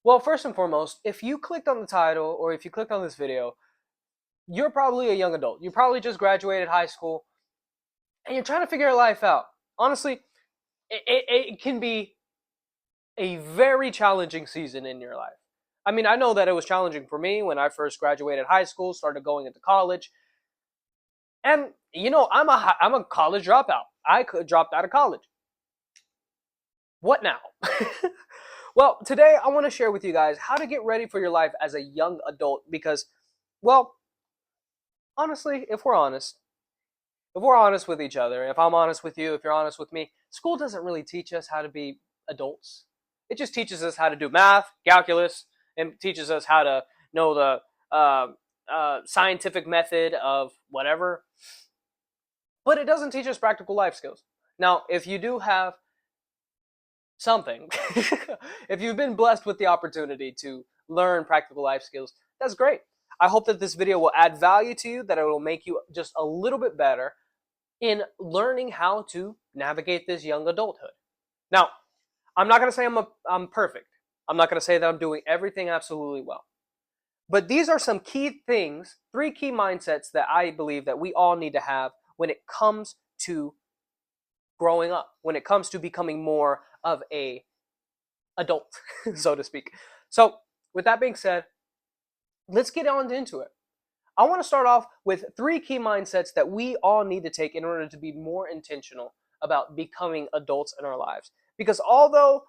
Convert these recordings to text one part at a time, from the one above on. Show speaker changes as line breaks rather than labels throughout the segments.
Well, first and foremost, if you clicked on the title or if you clicked on this video, you're probably a young adult. You probably just graduated high school and you're trying to figure your life out. Honestly, it can be a very challenging season in your life. I mean, I know that it was challenging for me when I first graduated high school, started going into college. And, I'm a college dropout. I dropped out of college. What now? Well, today I want to share with you guys how to get ready for your life as a young adult because, well, honestly, if we're honest with each other, if I'm honest with you, if you're honest with me, school doesn't really teach us how to be adults. It just teaches us how to do math, calculus, and teaches us how to know the scientific method of whatever. But it doesn't teach us practical life skills. Now, if you do have something, if you've been blessed with the opportunity to learn practical life skills, that's great. I hope that this video will add value to you, that it will make you just a little bit better in learning how to navigate this young adulthood. Now, I'm not going to say I'm perfect. I'm not going to say that I'm doing everything absolutely well. But these are some key things, 3 key mindsets that I believe that we all need to have when it comes to growing up, when it comes to becoming more of a adult, so to speak. So, with that being said, let's get on into it. I want to start off with 3 key mindsets that we all need to take in order to be more intentional about becoming adults in our lives. Because although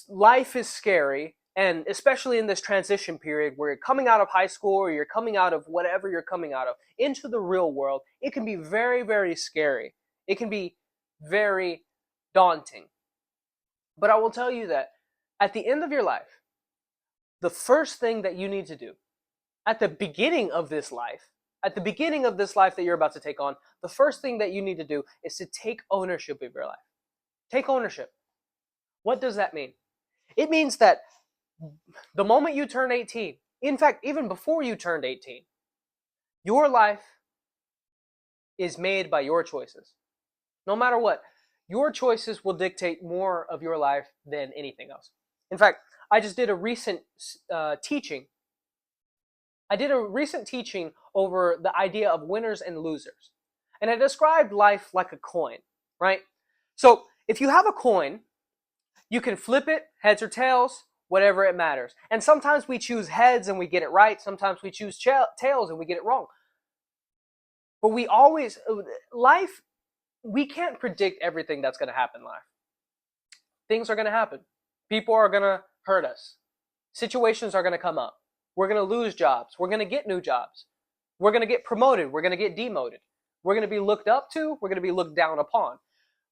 life is scary, and especially in this transition period where you're coming out of high school or you're coming out of whatever you're coming out of into the real world, it can be very, very scary. It can be very daunting. But I will tell you that at the end of your life, the first thing that you need to do at the beginning of this life, that you're about to take on, the first thing that you need to do is to take ownership of your life. Take ownership. What does that mean? It means that the moment you turn 18, in fact, even before you turned 18, your life is made by your choices. No matter what, your choices will dictate more of your life than anything else. In fact, I just did a recent teaching. I did a recent teaching over the idea of winners and losers. And I described life like a coin, right? So if you have a coin, you can flip it, heads or tails, whatever it matters. And sometimes we choose heads and we get it right. Sometimes we choose tails and we get it wrong. But life, we can't predict everything that's going to happen in life. Things are going to happen. People are going to hurt us. Situations are going to come up. We're going to lose jobs. We're going to get new jobs. We're going to get promoted. We're going to get demoted. We're going to be looked up to. We're going to be looked down upon.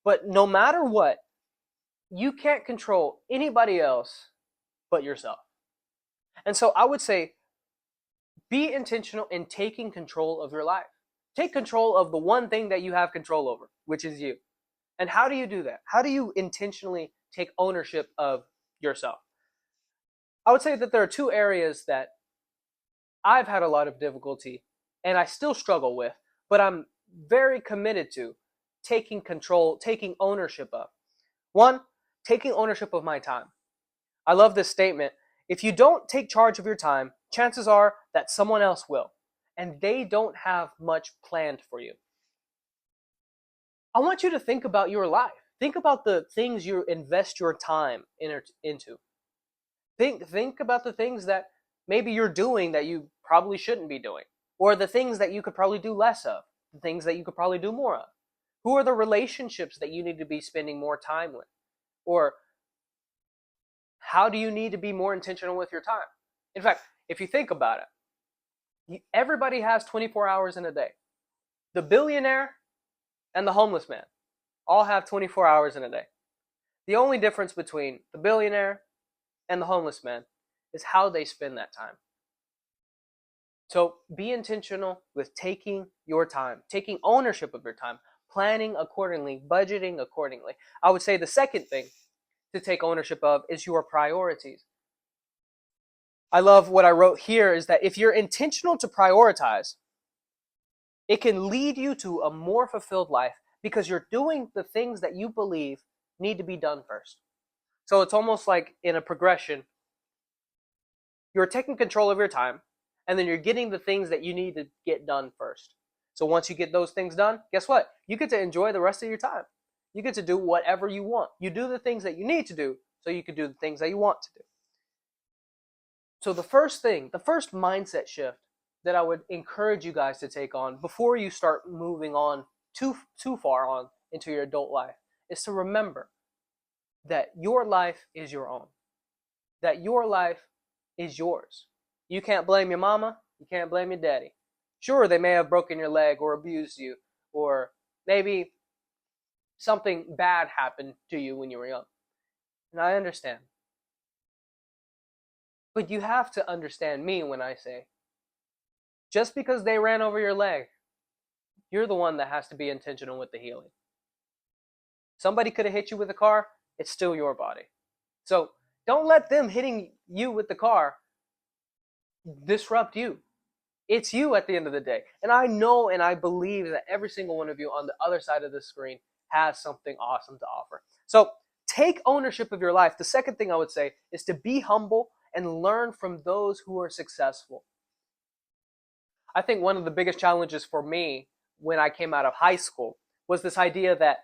But no matter what, you can't control anybody else but yourself. And so I would say, be intentional in taking control of your life. Take control of the one thing that you have control over, which is you. And how do you do that? How do you intentionally take ownership of yourself? I would say that there are 2 areas that I've had a lot of difficulty and I still struggle with, but I'm very committed to taking control, taking ownership of. 1, taking ownership of my time. I love this statement. If you don't take charge of your time, chances are that someone else will, and they don't have much planned for you. I want you to think about your life. Think about the things you invest your time into. Think about the things that maybe you're doing that you probably shouldn't be doing, or the things that you could probably do less of, the things that you could probably do more of. Who are the relationships that you need to be spending more time with? Or how do you need to be more intentional with your time? In fact, if you think about it, everybody has 24 hours in a day. The billionaire and the homeless man all have 24 hours in a day. The only difference between the billionaire and the homeless man is how they spend that time. So be intentional with taking your time, taking ownership of your time, planning accordingly, budgeting accordingly. I would say the second thing to take ownership of is your priorities. I love what I wrote here is that if you're intentional to prioritize, it can lead you to a more fulfilled life because you're doing the things that you believe need to be done first. So it's almost like in a progression. You're taking control of your time, and then you're getting the things that you need to get done first. So once you get those things done, guess what? You get to enjoy the rest of your time. You get to do whatever you want. You do the things that you need to do so you can do the things that you want to do. So the first mindset shift that I would encourage you guys to take on before you start moving on too far on into your adult life is to remember that your life is your own. That your life is yours. You can't blame your mama. You can't blame your daddy. Sure, they may have broken your leg or abused you, or maybe something bad happened to you when you were young. And I understand. But you have to understand me when I say, just because they ran over your leg, you're the one that has to be intentional with the healing. Somebody could have hit you with a car, it's still your body. So don't let them hitting you with the car disrupt you. It's you at the end of the day. And I know and I believe that every single one of you on the other side of the screen has something awesome to offer. So take ownership of your life. The second thing I would say is to be humble and learn from those who are successful. I think one of the biggest challenges for me when I came out of high school was this idea that,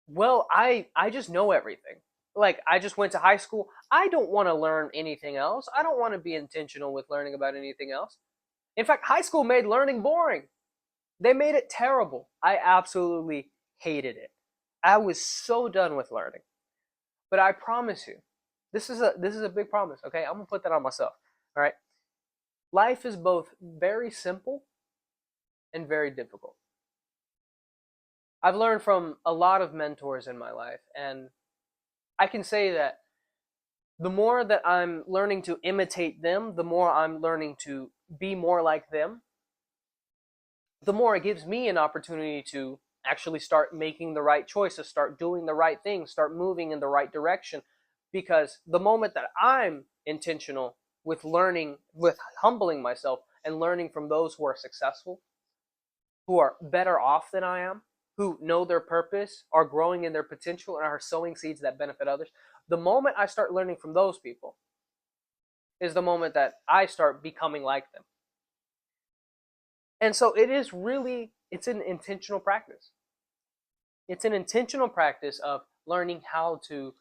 well, I just know everything. Like, I just went to high school. I don't want to learn anything else. I don't want to be intentional with learning about anything else. In fact, high school made learning boring. They made it terrible. I absolutely hated it. I was so done with learning. But I promise you, this is a big promise, okay? I'm going to put that on myself, all right? Life is both very simple and very difficult. I've learned from a lot of mentors in my life, and I can say that the more that I'm learning to imitate them, the more I'm learning to be more like them, the more it gives me an opportunity to actually start making the right choices, start doing the right things, start moving in the right direction. Because the moment that I'm intentional with learning, with humbling myself and learning from those who are successful, who are better off than I am, who know their purpose, are growing in their potential, and are sowing seeds that benefit others, the moment I start learning from those people is the moment that I start becoming like them. And so it's an intentional practice. It's an intentional practice of learning how to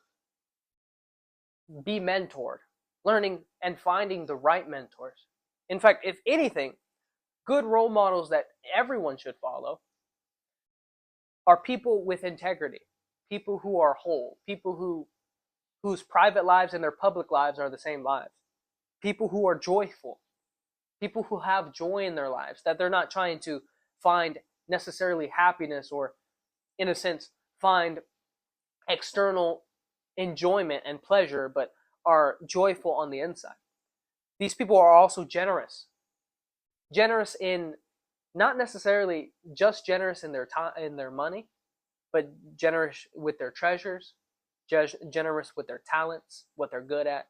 be mentored, learning and finding the right mentors. In fact, if anything, good role models that everyone should follow are people with integrity, people who are whole, people whose private lives and their public lives are the same lives, people who are joyful, people who have joy in their lives, that they're not trying to find necessarily happiness or, in a sense, find external enjoyment and pleasure, but are joyful on the inside. These people are also generous. Generous in not necessarily just generous in their time, in their money, but generous with their treasures, generous with their talents, what they're good at.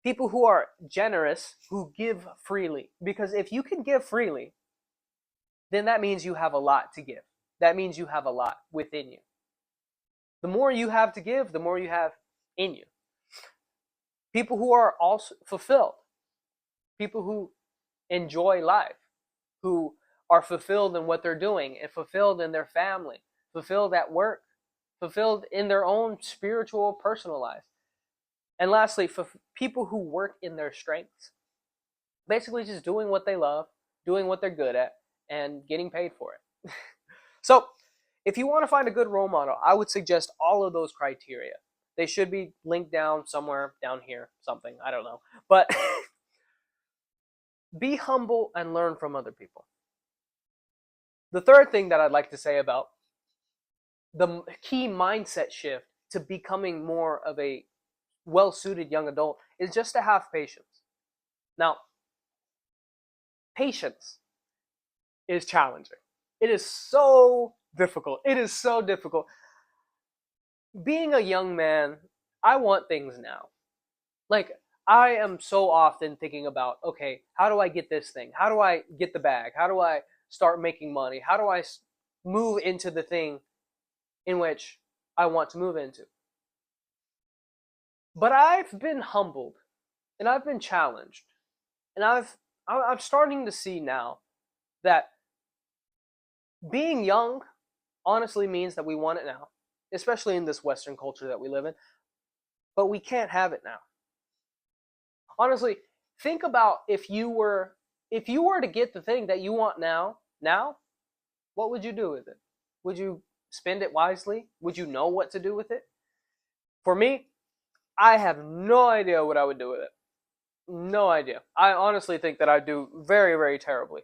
People who are generous, who give freely. Because if you can give freely, then that means you have a lot to give. That means you have a lot within you. The more you have to give, the more you have in you. People who are also fulfilled. People who enjoy life. Who are fulfilled in what they're doing and fulfilled in their family. Fulfilled at work. Fulfilled in their own spiritual, personal life. And lastly, for people who work in their strengths. Basically just doing what they love, doing what they're good at, and getting paid for it. So, if you want to find a good role model, I would suggest all of those criteria. They should be linked down somewhere down here, something, I don't know. But be humble and learn from other people. The third thing that I'd like to say about the key mindset shift to becoming more of a well-suited young adult is just to have patience. Now, patience is challenging. It is so difficult. It is so difficult. Being a young man, I want things now. Like, I am so often thinking about, okay, how do I get this thing? How do I get the bag? How do I start making money? How do I move into the thing in which I want to move into? But I've been humbled and I've been challenged, and I'm starting to see now that being young honestly means that we want it now, especially in this Western culture that we live in, but we can't have it now. Honestly, think about if you were to get the thing that you want now, what would you do with it? Would you spend it wisely? Would you know what to do with it? For me, I have no idea what I would do with it. No idea. I honestly think that I'd do very, very terribly.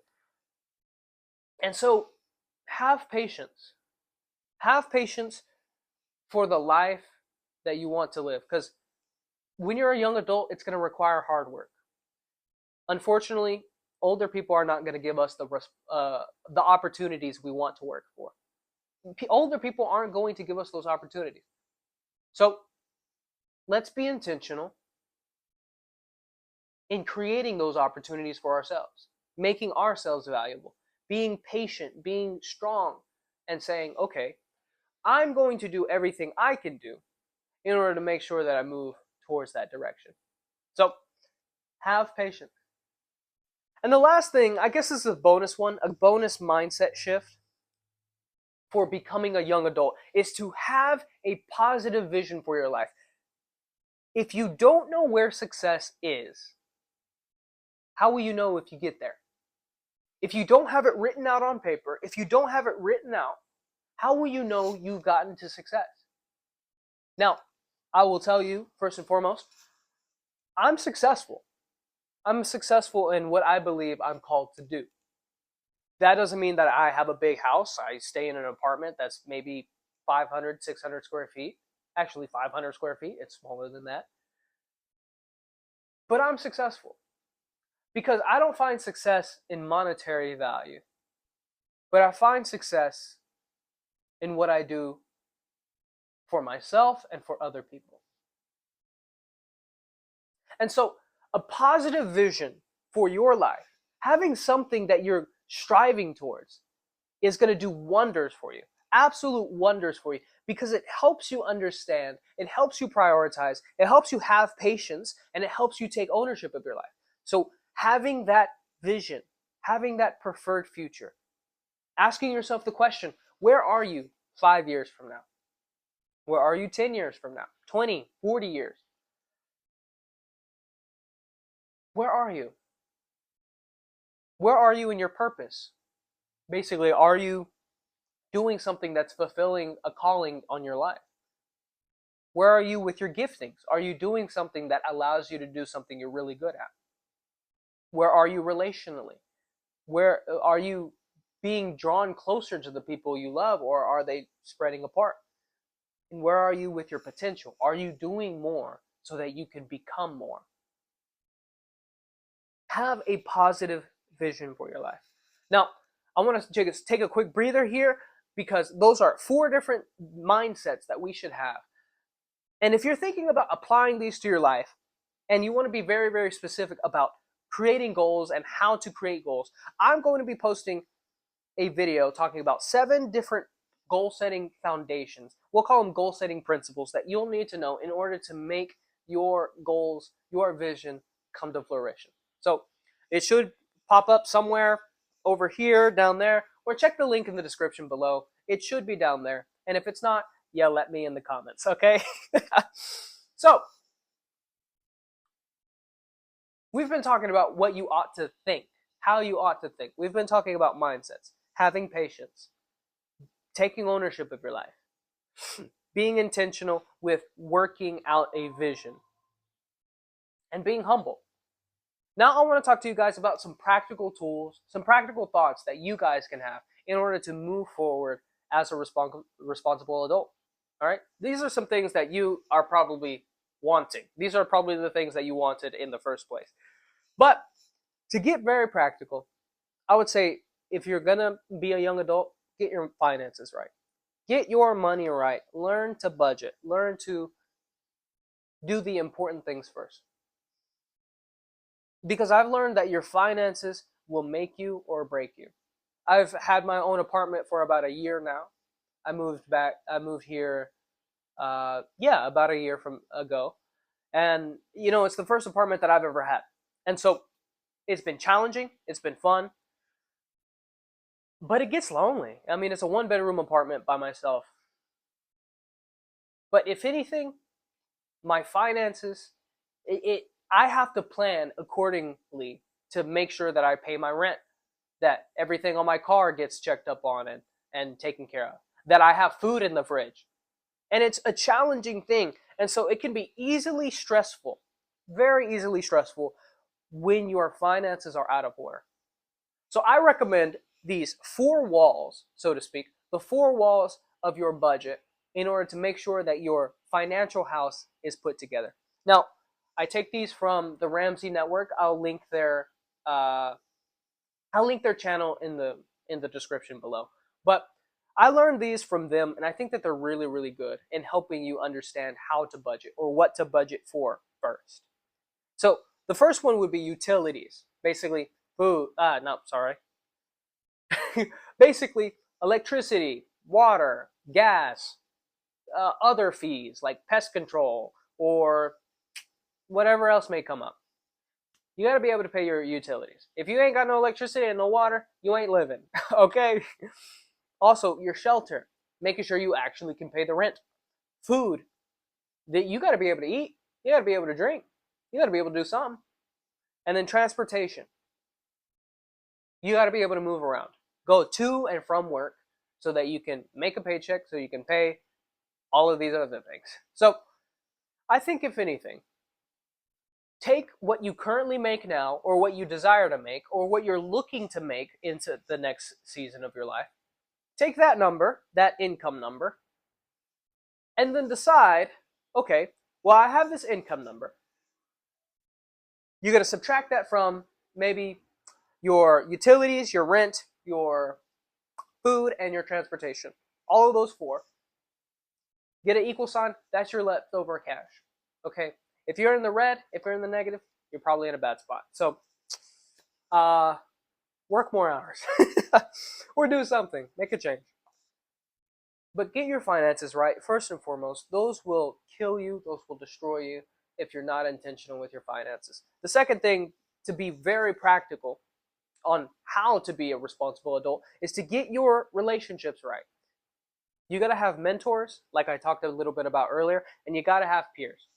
And so, have patience. Have patience for the life that you want to live. Because when you're a young adult, it's going to require hard work. Unfortunately, older people are not going to give us the opportunities we want to work for. Older people aren't going to give us those opportunities. So let's be intentional in creating those opportunities for ourselves, making ourselves valuable, being patient, being strong, and saying, okay, I'm going to do everything I can do in order to make sure that I move towards that direction. So have patience. And the last thing, I guess this is a bonus one, a bonus mindset shift for becoming a young adult, is to have a positive vision for your life. If you don't know where success is, how will you know if you get there? If you don't have it written out on paper, if you don't have it written out, how will you know you've gotten to success? Now, I will tell you, first and foremost, I'm successful. I'm successful in what I believe I'm called to do. That doesn't mean that I have a big house. I stay in an apartment that's maybe 500, 600 square feet. Actually, 500 square feet. It's smaller than that. But I'm successful because I don't find success in monetary value, but I find success in what I do for myself and for other people. And so, a positive vision for your life, having something that you're striving towards, is going to do wonders for you, absolute wonders for you, because it helps you understand, it helps you prioritize, it helps you have patience, and it helps you take ownership of your life. So having that vision, having that preferred future, asking yourself the question, where are you 5 years from now? Where are you 10 years from now? 20, 40 years? Where are you? Where are you in your purpose? Basically, are you doing something that's fulfilling a calling on your life? Where are you with your giftings? Are you doing something that allows you to do something you're really good at? Where are you relationally? Where are you being drawn closer to the people you love, or are they spreading apart? And where are you with your potential? Are you doing more so that you can become more? Have a positive vision for your life. Now, I want to take a quick breather here because those are 4 different mindsets that we should have. And if you're thinking about applying these to your life and you want to be very, very specific about creating goals and how to create goals, I'm going to be posting a video talking about 7 different goal setting foundations. We'll call them goal setting principles that you'll need to know in order to make your goals, your vision come to fruition. So it should pop up somewhere over here, down there, or check the link in the description below. It should be down there. And if it's not, yell at me in the comments, okay? So, we've been talking about what you ought to think, how you ought to think. We've been talking about mindsets, having patience, taking ownership of your life, being intentional with working out a vision, and being humble. Now I want to talk to you guys about some practical tools, some practical thoughts that you guys can have in order to move forward as a responsible adult. All right? These are some things that you are probably wanting. These are probably the things that you wanted in the first place. But to get very practical, I would say if you're going to be a young adult, get your finances right. Get your money right. Learn to budget. Learn to do the important things first. Because I've learned that your finances will make you or break you. I've had my own apartment for about a year now. I moved here, about a year ago. And, it's the first apartment that I've ever had. And so it's been challenging, it's been fun, but it gets lonely. I mean, it's a 1 bedroom apartment by myself. But if anything, my finances, I have to plan accordingly to make sure that I pay my rent, that everything on my car gets checked up on and taken care of, that I have food in the fridge. And it's a challenging thing. And so it can be easily stressful, very easily stressful, when your finances are out of order. So I recommend these 4 walls, so to speak, the 4 walls of your budget in order to make sure that your financial house is put together. Now, I take these from the Ramsey Network. I'll link their channel in the description below. But I learned these from them, and I think that they're really, really good in helping you understand how to budget or what to budget for first. So the first one would be utilities, basically food. No, sorry. Basically, electricity, water, gas, other fees like pest control or whatever else may come up. You got to be able to pay your utilities. If you ain't got no electricity and no water, you ain't living. Okay? Also, your shelter, making sure you actually can pay the rent. Food, that you got to be able to eat. You got to be able to drink. You got to be able to do something. And then transportation. You got to be able to move around. Go to and from work so that you can make a paycheck, so you can pay all of these other things. So I think, if anything, take what you currently make now, or what you desire to make, or what you're looking to make into the next season of your life. Take that number, that income number, and then decide, okay, well, I have this income number. You're going to subtract that from maybe your utilities, your rent, your food, and your transportation. All of those 4. Get an equal sign. That's your leftover cash. Okay? If you're in the red, if you're in the negative, you're probably in a bad spot. So, work more hours. Or do something. Make a change. But get your finances right, first and foremost. Those will kill you. Those will destroy you if you're not intentional with your finances. The second thing, to be very practical on how to be a responsible adult, is to get your relationships right. You got to have mentors, like I talked a little bit about earlier, and you got to have peers.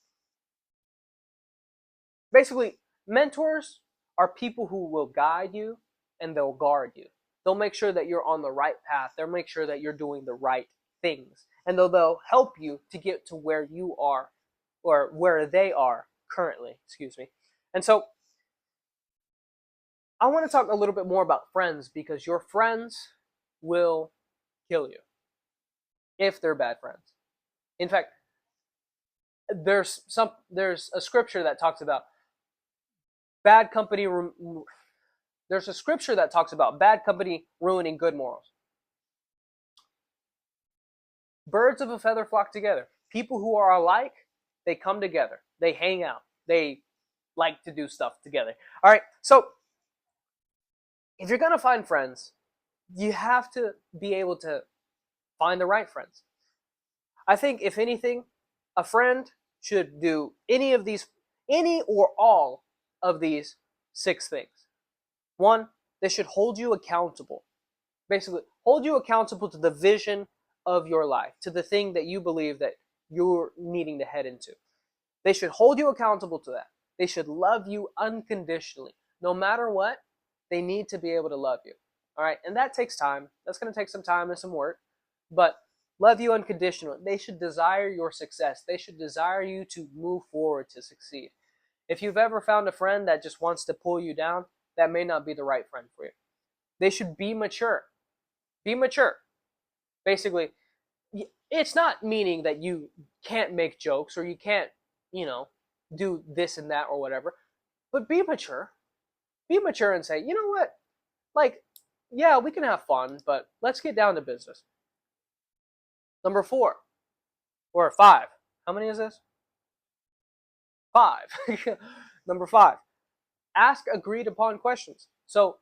Basically, mentors are people who will guide you and they'll guard you. They'll make sure that you're on the right path. They'll make sure that you're doing the right things. And they'll help you to get to where you are, or where they are currently, excuse me. And so I want to talk a little bit more about friends, because your friends will kill you if they're bad friends. In fact, there's a scripture that talks about bad company. There's a scripture that talks about bad company ruining good morals. Birds of a feather flock together. People who are alike, they come together. They hang out. They like to do stuff together. All right, so if you're going to find friends, you have to be able to find the right friends. I think, if anything, a friend should do any or all of these 6 things. 1, they should hold you accountable. Basically, hold you accountable to the vision of your life, to the thing that you believe that you're needing to head into. They should hold you accountable to that. They should love you unconditionally. No matter what, they need to be able to love you. All right, and that takes time. That's going to take some time and some work, but love you unconditionally. They should desire your success. They should desire you to move forward, to succeed. If you've ever found a friend that just wants to pull you down, that may not be the right friend for you. They should be mature. Be mature. Basically, it's not meaning that you can't make jokes or you can't, do this and that or whatever, but be mature. Be mature and say, you know what? Like, yeah, we can have fun, but let's get down to business. Number 4, or 5. How many is this? 5. Number 5, ask agreed upon questions. So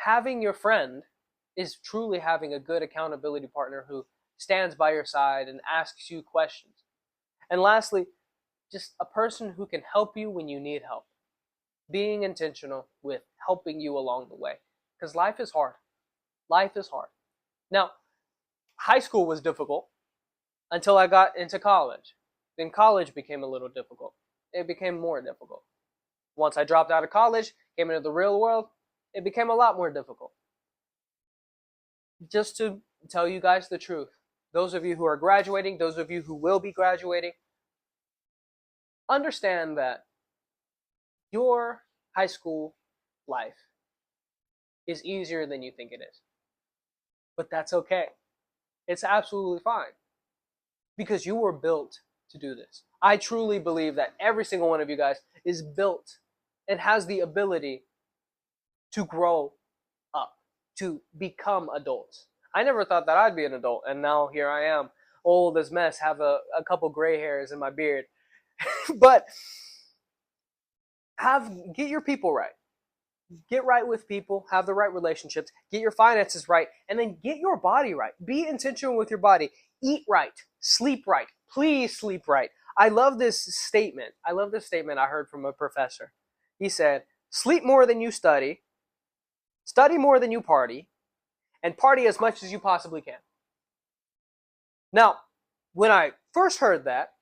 having your friend is truly having a good accountability partner who stands by your side and asks you questions. And lastly, just a person who can help you when you need help. Being intentional with helping you along the way. Because life is hard. Life is hard. Now, high school was difficult until I got into college. Then college became a little difficult. It became more difficult. Once I dropped out of college, came into the real world, it became a lot more difficult. Just to tell you guys the truth, those of you who are graduating, those of you who will be graduating, understand that your high school life is easier than you think it is. But that's okay. It's absolutely fine. Because you were built to do this. I truly believe that every single one of you guys is built and has the ability to grow up, to become adults. I never thought that I'd be an adult, and now here I am, old as mess, have a couple gray hairs in my beard. But get your people right. Get right with people, have the right relationships, get your finances right, and then get your body right. Be intentional with your body. Eat right, sleep right. Please sleep right. I love this statement. I heard from a professor. He said, sleep more than you study more than you party, and party as much as you possibly can. Now, when I first heard that,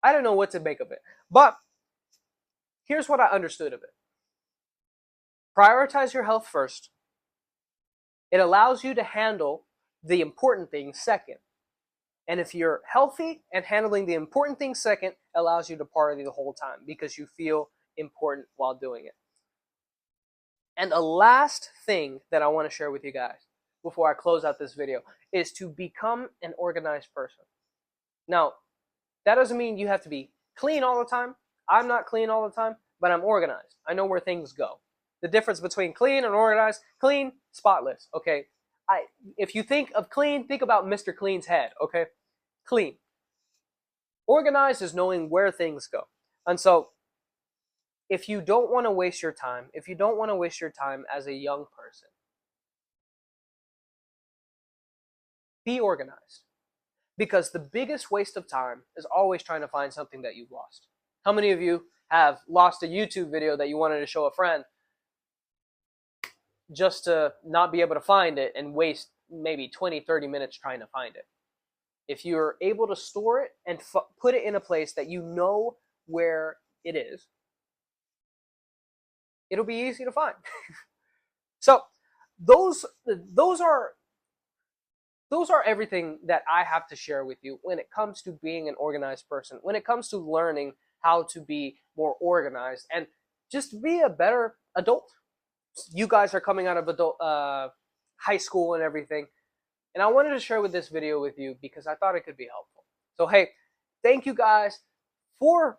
I didn't know what to make of it. But here's what I understood of it. Prioritize your health first. It allows you to handle the important things second. And if you're healthy and handling the important things second, it allows you to party the whole time because you feel important while doing it. And the last thing that I want to share with you guys before I close out this video is to become an organized person. Now, that doesn't mean you have to be clean all the time. I'm not clean all the time, but I'm organized. I know where things go. The difference between clean and organized: clean, spotless. Okay, if you think of clean, think about Mr. Clean's head. Okay, clean. Organized is knowing where things go. And so, if you don't want to waste your time, as a young person, be organized. Because the biggest waste of time is always trying to find something that you've lost. How many of you have lost a YouTube video that you wanted to show a friend just to not be able to find it and waste maybe 20, 30 minutes trying to find it? If you're able to store it and put it in a place that you know where it is, it'll be easy to find. So those are everything that I have to share with you when it comes to being an organized person, when it comes to learning how to be more organized and just be a better adult. You guys are coming out of high school and everything, and I wanted to share this video with you because I thought it could be helpful. So hey, thank you guys for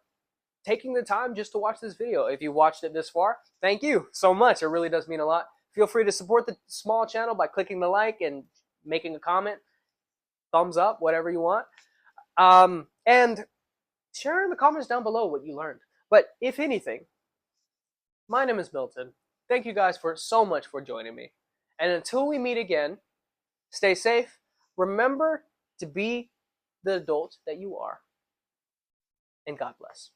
taking the time just to watch this video. If you watched it this far, thank you so much. It really does mean a lot. Feel free to support the small channel by clicking the like and making a comment, thumbs up, whatever you want, and share in the comments down below what you learned. But if anything, my name is Milton. Thank you guys so much for joining me. And until we meet again, stay safe. Remember to be the adult that you are. And God bless.